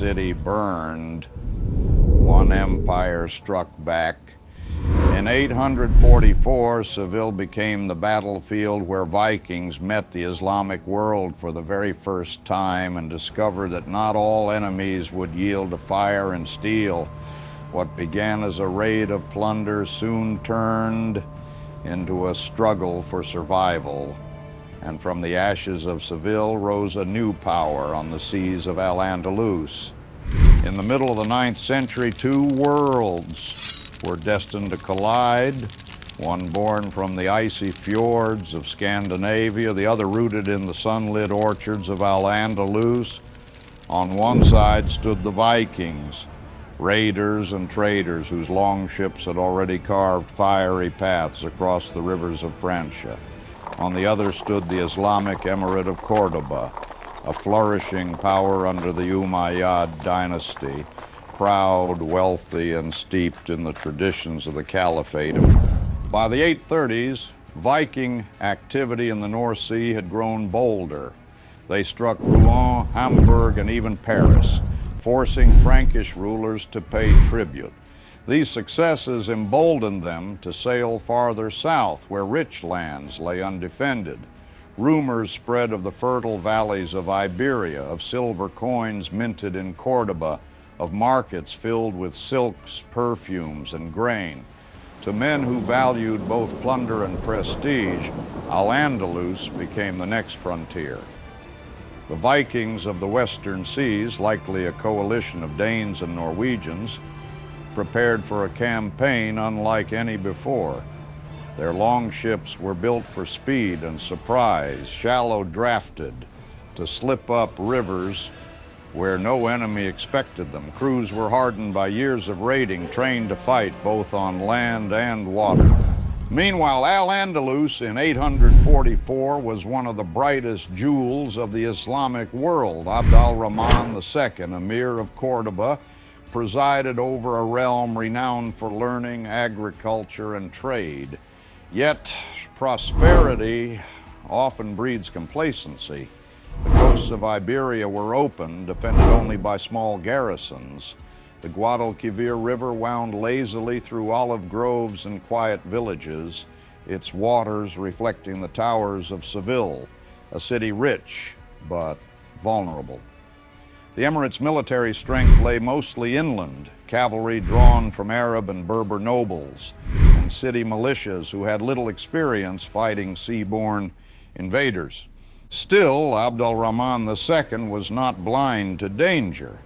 city burned, one empire struck back. In 844, Seville became the battlefield where Vikings met the Islamic world for the very first time and discovered that not all enemies would yield to fire and steel. What began as a raid of plunder soon turned into a struggle for survival. And from the ashes of Seville rose a new power on the seas of al-Andalus. In the middle of the 9th century, two worlds were destined to collide, one born from the icy fjords of Scandinavia, the other rooted in the sunlit orchards of al-Andalus. On one side stood the Vikings, raiders and traders whose longships had already carved fiery paths across the rivers of Francia. On the other stood the Islamic Emirate of Córdoba, a flourishing power under the Umayyad dynasty, proud, wealthy, and steeped in the traditions of the Caliphate. By the 830s, Viking activity in the North Sea had grown bolder. They struck Rouen, Hamburg, and even Paris, forcing Frankish rulers to pay tribute. These successes emboldened them to sail farther south, where rich lands lay undefended. Rumors spread of the fertile valleys of Iberia, of silver coins minted in Córdoba, of markets filled with silks, perfumes, and grain. To men who valued both plunder and prestige, al-Andalus became the next frontier. The Vikings of the western seas, likely a coalition of Danes and Norwegians, prepared for a campaign unlike any before. Their longships were built for speed and surprise, shallow drafted, to slip up rivers where no enemy expected them. Crews were hardened by years of raiding, trained to fight both on land and water. Meanwhile, al-Andalus in 844 was one of the brightest jewels of the Islamic world. Abd al-Rahman II, Emir of Córdoba, presided over a realm renowned for learning, agriculture, and trade. Yet, prosperity often breeds complacency. The coasts of Iberia were open, defended only by small garrisons. The Guadalquivir River wound lazily through olive groves and quiet villages, its waters reflecting the towers of Seville, a city rich but vulnerable. The Emirate's military strength lay mostly inland, cavalry drawn from Arab and Berber nobles, and city militias who had little experience fighting seaborne invaders. Still, Abd al-Rahman II was not blind to danger.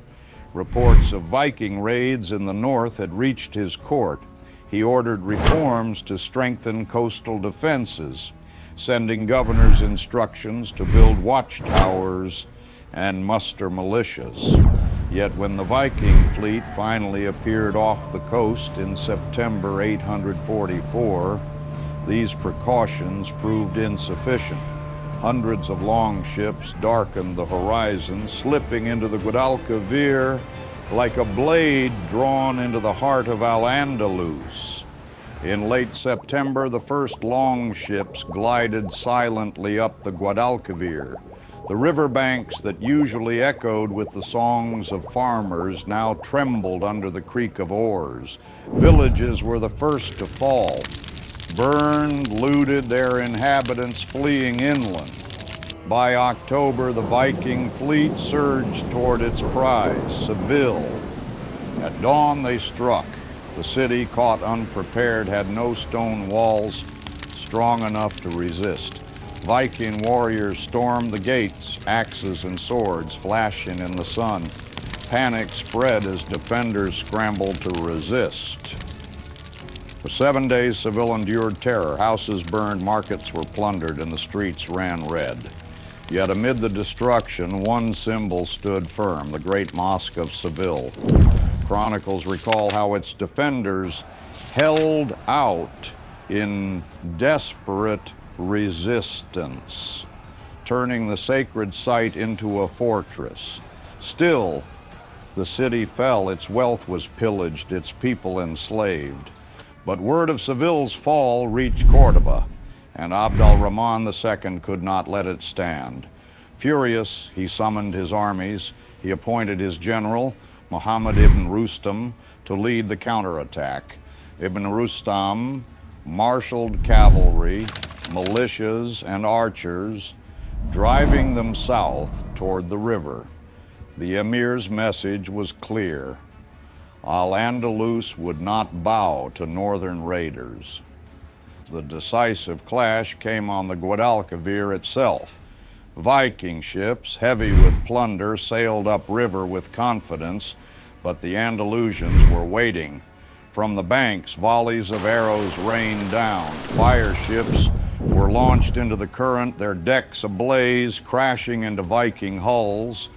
Reports of Viking raids in the north had reached his court. He ordered reforms to strengthen coastal defenses, sending governors instructions to build watchtowers and muster militias. Yet when the Viking fleet finally appeared off the coast in September 844, these precautions proved insufficient. Hundreds of longships darkened the horizon, slipping into the Guadalquivir like a blade drawn into the heart of al-Andalus. In late September, the first longships glided silently up the Guadalquivir. The riverbanks that usually echoed with the songs of farmers now trembled under the creak of oars. Villages were the first to fall, burned, looted, their inhabitants fleeing inland. By October, the Viking fleet surged toward its prize, Seville. At dawn, they struck. The city, caught unprepared, had no stone walls strong enough to resist. Viking warriors stormed the gates, axes and swords flashing in the sun. Panic spread as defenders scrambled to resist. For 7 days, Seville endured terror. Houses burned, markets were plundered, and the streets ran red. Yet amid the destruction, one symbol stood firm, the great mosque of Seville. Chronicles recall how its defenders held out in desperate resistance, turning the sacred site into a fortress. Still, the city fell, its wealth was pillaged, its people enslaved. But word of Seville's fall reached Córdoba, and Abd al-Rahman II could not let it stand. Furious, he summoned his armies, He appointed his general, Muhammad ibn Rustam, to lead the counterattack. Ibn Rustam marshaled cavalry, militias, and archers, driving them south toward the river. The emir's message was clear. Al-Andalus would not bow to northern raiders. The decisive clash came on the Guadalquivir itself. Viking ships, heavy with plunder, sailed upriver with confidence, but the Andalusians were waiting. From the banks, volleys of arrows rained down. Fire ships were launched into the current, their decks ablaze, crashing into Viking hulls.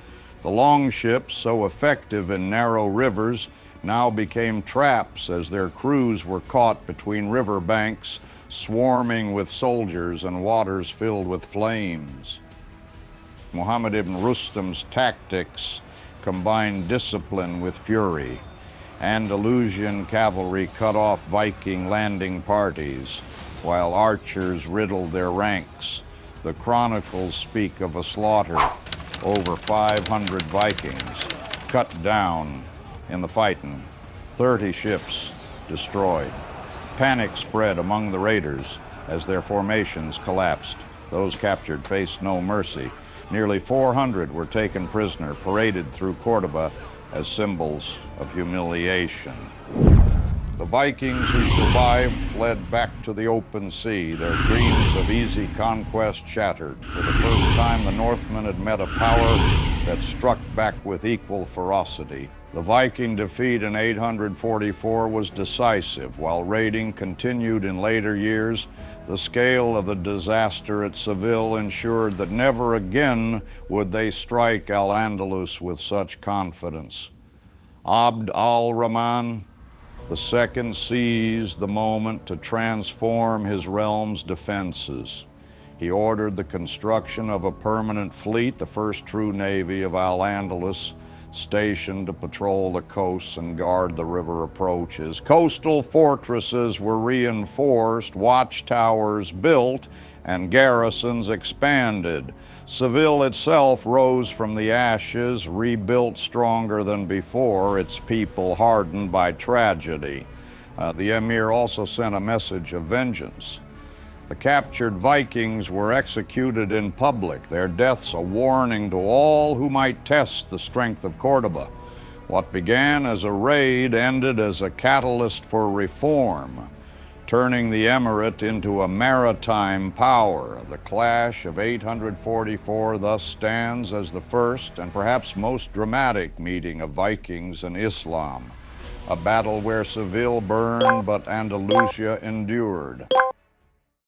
The longships, so effective in narrow rivers, now became traps as their crews were caught between river banks, swarming with soldiers and waters filled with flames. Muhammad ibn Rustam's tactics combined discipline with fury. Andalusian cavalry cut off Viking landing parties, while archers riddled their ranks. The chronicles speak of a slaughter. Over 500 Vikings cut down in the fighting, 30 ships destroyed. Panic spread among the raiders as their formations collapsed. Those captured faced no mercy. Nearly 400 were taken prisoner, paraded through Córdoba as symbols of humiliation. The Vikings who survived fled back to the open sea, their dreams of easy conquest shattered. For the first time, the Northmen had met a power that struck back with equal ferocity. The Viking defeat in 844 was decisive. While raiding continued in later years, the scale of the disaster at Seville ensured that never again would they strike al-Andalus with such confidence. Abd al-Rahman II seized the moment to transform his realm's defenses. He ordered the construction of a permanent fleet, the first true navy of al-Andalus, stationed to patrol the coasts and guard the river approaches. Coastal fortresses were reinforced, watchtowers built, and garrisons expanded. Seville itself rose from the ashes, rebuilt stronger than before, its people hardened by tragedy. The emir also sent a message of vengeance. The captured Vikings were executed in public, their deaths a warning to all who might test the strength of Córdoba. What began as a raid ended as a catalyst for reform, turning the emirate into a maritime power. The clash of 844 thus stands as the first and perhaps most dramatic meeting of Vikings and Islam, a battle where Seville burned but Andalusia endured.